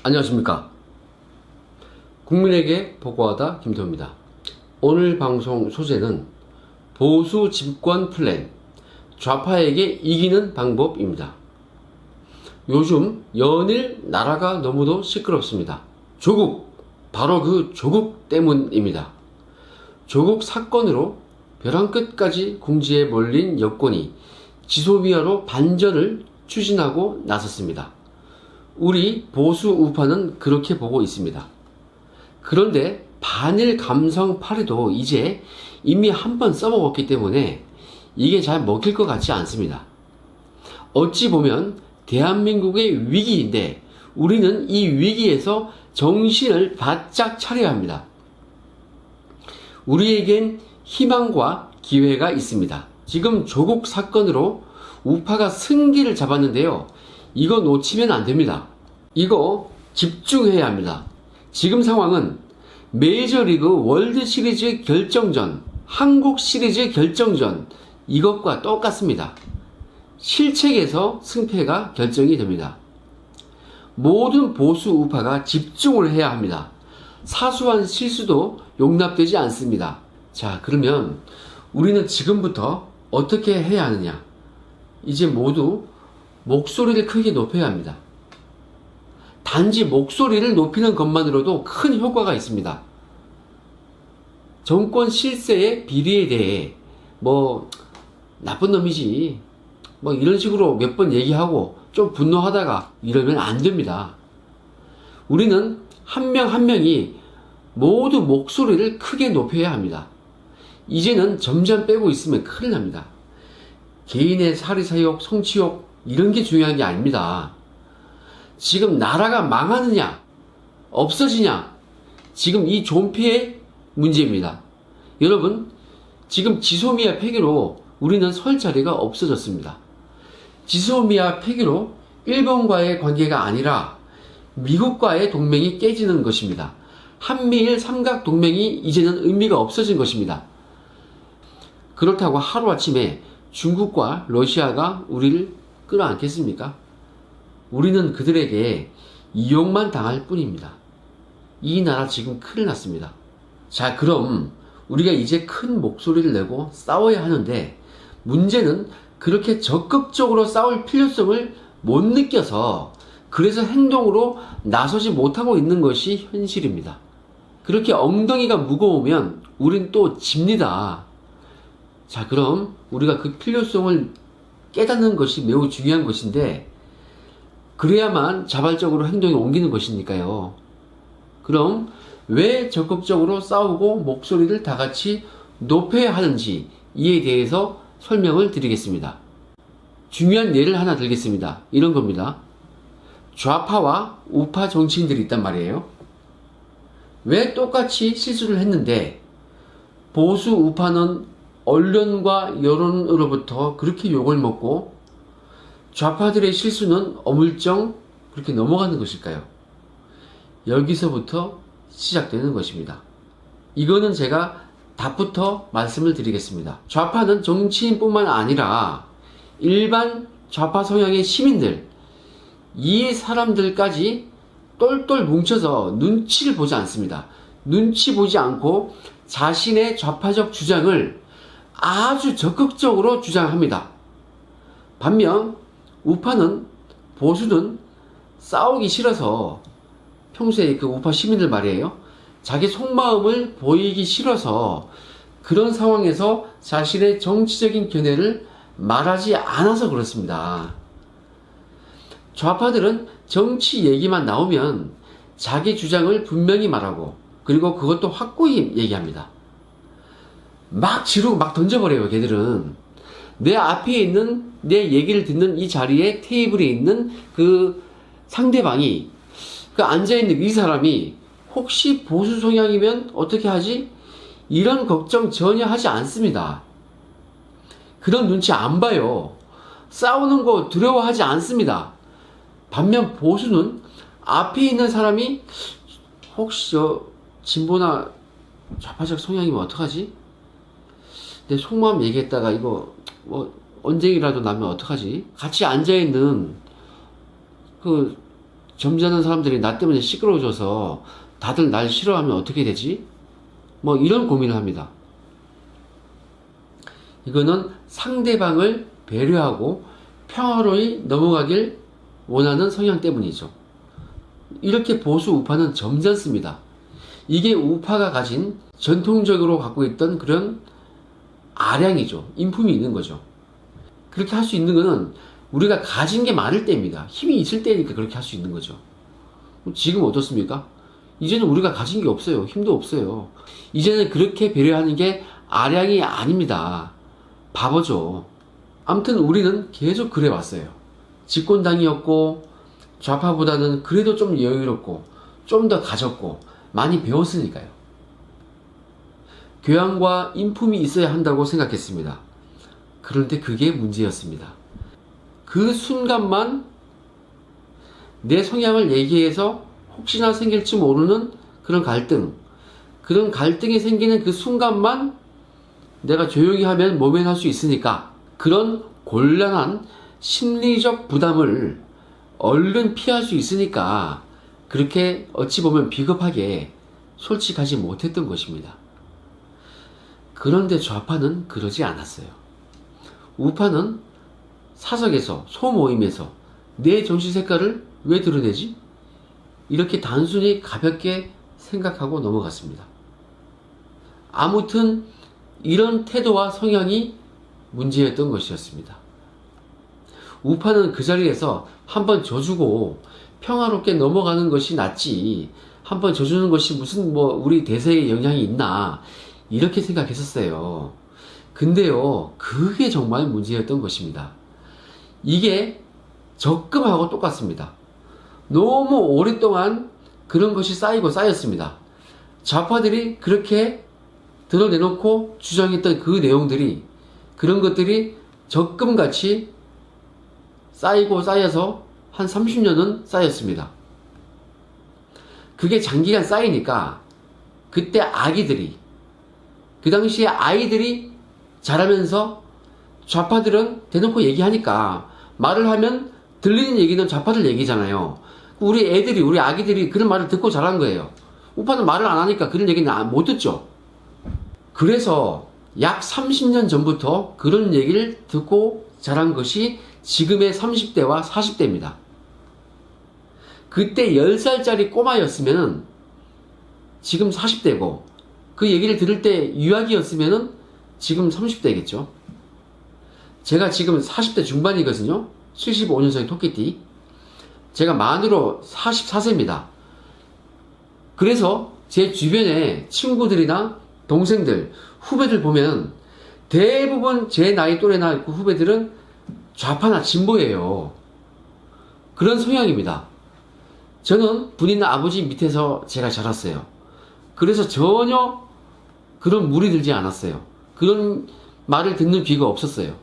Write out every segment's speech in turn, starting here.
안녕하십니까. 국민에게 보고하다 김태호입니다. 오늘 방송 소재는 보수 집권 플랜, 좌파에게 이기는 방법입니다. 요즘 연일 나라가 너무도 시끄럽습니다. 조국, 바로 그 조국 때문입니다. 조국 사건으로 벼랑 끝까지 궁지에 몰린 여권이 지소미아로 반전을 추진하고 나섰습니다. 우리 보수 우파는 그렇게 보고 있습니다. 그런데 반일 감성 파리도 이제 이미 한번 써먹었기 때문에 이게 잘 먹힐 것 같지 않습니다. 어찌 보면 대한민국의 위기인데 우리는 이 위기에서 정신을 바짝 차려야 합니다. 우리에겐 희망과 기회가 있습니다. 지금 조국 사건으로 우파가 승기를 잡았는데요. 이거 놓치면 안 됩니다. 이거 집중해야 합니다. 지금 상황은 메이저리그 월드 시리즈 결정전, 한국 시리즈 결정전, 이것과 똑같습니다. 실책에서 승패가 결정이 됩니다. 모든 보수 우파가 집중을 해야 합니다. 사소한 실수도 용납되지 않습니다. 자, 그러면 우리는 지금부터 어떻게 해야 하느냐? 이제 모두 목소리를 크게 높여야 합니다. 단지 목소리를 높이는 것만으로도 큰 효과가 있습니다. 정권 실세의 비리에 대해 나쁜 놈이지 이런 식으로 몇 번 얘기하고 좀 분노하다가 이러면 안 됩니다. 우리는 한 명 한 명이 모두 목소리를 크게 높여야 합니다. 이제는 점점 빼고 있으면 큰일 납니다. 개인의 사리사욕, 성취욕 이런 게 중요한 게 아닙니다. 지금 나라가 망하느냐 없어지냐, 지금 이 존폐의 문제입니다. 여러분, 지금 지소미아 폐기로 우리는 설 자리가 없어졌습니다. 지소미아 폐기로 일본과의 관계가 아니라 미국과의 동맹이 깨지는 것입니다. 한미일 삼각 동맹이 이제는 의미가 없어진 것입니다. 그렇다고 하루아침에 중국과 러시아가 우리를 끌어안겠습니까? 우리는 그들에게 이용만 당할 뿐입니다. 이 나라 지금 큰일 났습니다. 자, 그럼 우리가 이제 큰 목소리를 내고 싸워야 하는데, 문제는 그렇게 적극적으로 싸울 필요성을 못 느껴서 그래서 행동으로 나서지 못하고 있는 것이 현실입니다. 그렇게 엉덩이가 무거우면 우린 또 집니다. 자, 그럼 우리가 그 필요성을 깨닫는 것이 매우 중요한 것인데, 그래야만 자발적으로 행동에 옮기는 것이니까요. 그럼 왜 적극적으로 싸우고 목소리를 다 같이 높여야 하는지 이에 대해서 설명을 드리겠습니다. 중요한 예를 하나 들겠습니다. 이런 겁니다. 좌파와 우파 정치인들이 있단 말이에요. 왜 똑같이 실수를 했는데 보수 우파는 언론과 여론으로부터 그렇게 욕을 먹고 좌파들의 실수는 어물쩡 그렇게 넘어가는 것일까요? 여기서부터 시작되는 것입니다. 이거는 제가 답부터 말씀을 드리겠습니다. 좌파는 정치인뿐만 아니라 일반 좌파 성향의 시민들, 이 사람들까지 똘똘 뭉쳐서 눈치를 보지 않습니다. 눈치 보지 않고 자신의 좌파적 주장을 아주 적극적으로 주장합니다. 반면 우파는, 보수는 싸우기 싫어서, 평소에 그 우파 시민들 말이에요, 자기 속마음을 보이기 싫어서 그런 상황에서 자신의 정치적인 견해를 말하지 않아서 그렇습니다. 좌파들은 정치 얘기만 나오면 자기 주장을 분명히 말하고, 그리고 그것도 확고히 얘기합니다. 막 지르고 막 던져버려요. 걔들은 내 앞에 있는, 내 얘기를 듣는 이 자리에 테이블에 있는 그 상대방이, 그 앉아있는 이 사람이 혹시 보수 성향이면 어떻게 하지? 이런 걱정 전혀 하지 않습니다. 그런 눈치 안 봐요. 싸우는 거 두려워하지 않습니다. 반면 보수는 앞에 있는 사람이 혹시 진보나 좌파적 성향이면 어떡하지? 내 속마음 얘기했다가 이거 언쟁이라도 나면 어떡하지? 같이 앉아있는 그 점잖은 사람들이 나 때문에 시끄러워져서 다들 날 싫어하면 어떻게 되지? 뭐 이런 고민을 합니다. 이거는 상대방을 배려하고 평화로이 넘어가길 원하는 성향 때문이죠. 이렇게 보수 우파는 점잖습니다. 이게 우파가 가진 전통적으로 갖고 있던 그런 아량이죠. 인품이 있는 거죠. 그렇게 할 수 있는 거는 우리가 가진 게 많을 때입니다. 힘이 있을 때니까 그렇게 할 수 있는 거죠. 지금 어떻습니까? 이제는 우리가 가진 게 없어요. 힘도 없어요. 이제는 그렇게 배려하는 게 아량이 아닙니다. 바보죠. 아무튼 우리는 계속 그래 왔어요. 집권당이었고 좌파보다는 그래도 좀 여유롭고 좀 더 가졌고 많이 배웠으니까요. 교양과 인품이 있어야 한다고 생각했습니다. 그런데 그게 문제였습니다. 그 순간만 내 성향을 얘기해서 혹시나 생길지 모르는 그런 갈등이 생기는 그 순간만 내가 조용히 하면 모면할 수 있으니까 그런 곤란한 심리적 부담을 얼른 피할 수 있으니까 그렇게 어찌 보면 비겁하게 솔직하지 못했던 것입니다. 그런데 좌파는 그러지 않았어요. 우파는 사석에서 소모임에서 내 정치 색깔을 왜 드러내지? 이렇게 단순히 가볍게 생각하고 넘어갔습니다. 아무튼 이런 태도와 성향이 문제였던 것이었습니다. 우파는 그 자리에서 한번 져주고 평화롭게 넘어가는 것이 낫지 한번 져주는 것이 무슨 우리 대세에 영향이 있나 이렇게 생각했었어요. 근데요, 그게 정말 문제였던 것입니다. 이게 적금하고 똑같습니다. 너무 오랫동안 그런 것이 쌓였습니다. 좌파들이 그렇게 드러내놓고 주장했던 그 내용들이 그런 것들이 적금같이 쌓여서 한 30년은 쌓였습니다. 그게 장기간 쌓이니까 그때 그 당시에 아이들이 자라면서 좌파들은 대놓고 얘기하니까 말을 하면 들리는 얘기는 좌파들 얘기잖아요. 우리 아기들이 그런 말을 듣고 자란 거예요. 우파는 말을 안 하니까 그런 얘기는 못 듣죠. 그래서 약 30년 전부터 그런 얘기를 듣고 자란 것이 지금의 30대와 40대입니다. 그때 10살짜리 꼬마였으면 지금 40대고 그 얘기를 들을 때 유아기였으면 지금 30대겠죠. 제가 지금 40대 중반이거든요. 75년생 토끼띠. 제가 만으로 44세입니다. 그래서 제 주변에 친구들이나 동생들, 후배들 보면 대부분 제 나이 또래나 그 후배들은 좌파나 진보예요. 그런 성향입니다. 저는 군인 아버지 밑에서 제가 자랐어요. 그래서 전혀 그런 무리 들지 않았어요. 그런 말을 듣는 귀가 없었어요.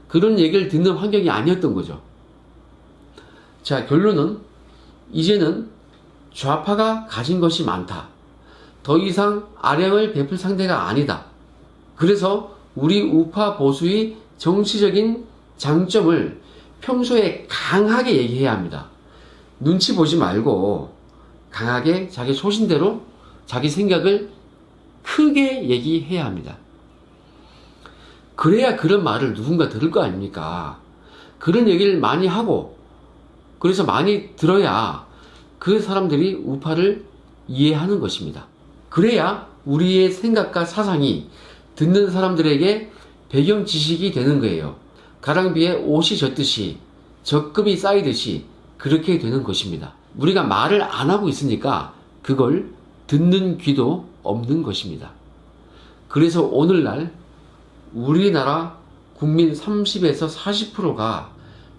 그런 얘기를 듣는 환경이 아니었던 거죠. 자, 결론은 이제는 좌파가 가진 것이 많다. 더 이상 아량을 베풀 상대가 아니다. 그래서 우리 우파 보수의 정치적인 장점을 평소에 강하게 얘기해야 합니다. 눈치 보지 말고 강하게 자기 소신대로 자기 생각을 크게 얘기해야 합니다. 그래야 그런 말을 누군가 들을 거 아닙니까? 그런 얘기를 많이 하고 그래서 많이 들어야 그 사람들이 우파를 이해하는 것입니다. 그래야 우리의 생각과 사상이 듣는 사람들에게 배경 지식이 되는 거예요. 가랑비에 옷이 젖듯이 적금이 쌓이듯이 그렇게 되는 것입니다. 우리가 말을 안 하고 있으니까 그걸 듣는 귀도 없는 것입니다. 그래서 오늘날 우리나라 국민 30에서 40%가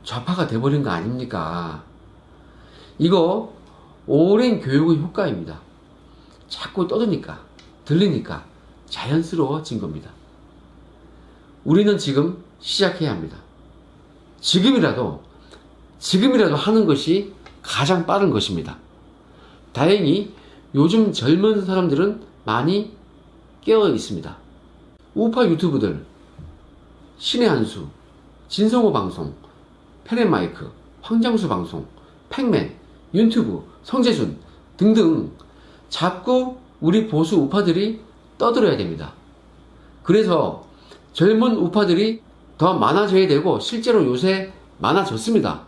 좌파가 돼버린 거 아닙니까? 이거 오랜 교육의 효과입니다. 자꾸 떠드니까 들리니까 자연스러워진 겁니다. 우리는 지금 시작해야 합니다. 지금이라도 하는 것이 가장 빠른 것입니다. 다행히 요즘 젊은 사람들은 많이 깨어 있습니다. 우파 유튜브들 신의 한수, 진성호 방송, 페렌마이크, 황장수 방송, 팩맨 윤튜브, 성재순 등등 자꾸 우리 보수 우파들이 떠들어야 됩니다. 그래서 젊은 우파들이 더 많아져야 되고 실제로 요새 많아졌습니다.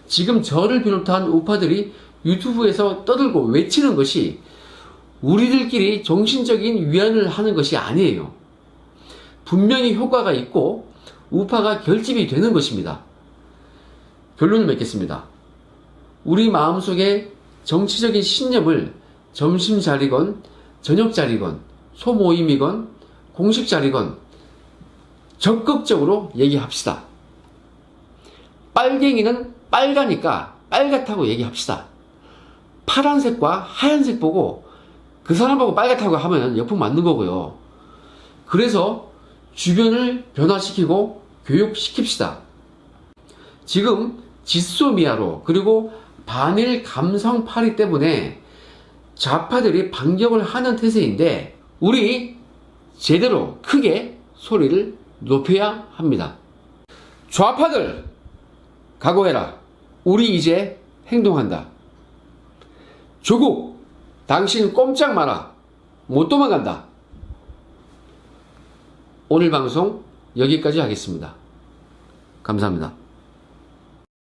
지금 저를 비롯한 우파들이 유튜브에서 떠들고 외치는 것이 우리들끼리 정신적인 위안을 하는 것이 아니에요. 분명히 효과가 있고 우파가 결집이 되는 것입니다. 결론을 맺겠습니다. 우리 마음속에 정치적인 신념을 점심자리건 저녁자리건 소모임이건 공식자리건 적극적으로 얘기합시다. 빨갱이는 빨가니까 빨갛다고 얘기합시다. 파란색과 하얀색 보고 그 사람하고 빨갛다고 하면 역풍 맞는 거고요. 그래서 주변을 변화시키고 교육시킵시다. 지금 지소미아로 그리고 반일 감성파리 때문에 좌파들이 반격을 하는 태세인데 우리 제대로 크게 소리를 높여야 합니다. 좌파들 각오해라. 우리 이제 행동한다. 조국 당신 꼼짝 마라. 못 도망간다. 오늘 방송 여기까지 하겠습니다. 감사합니다.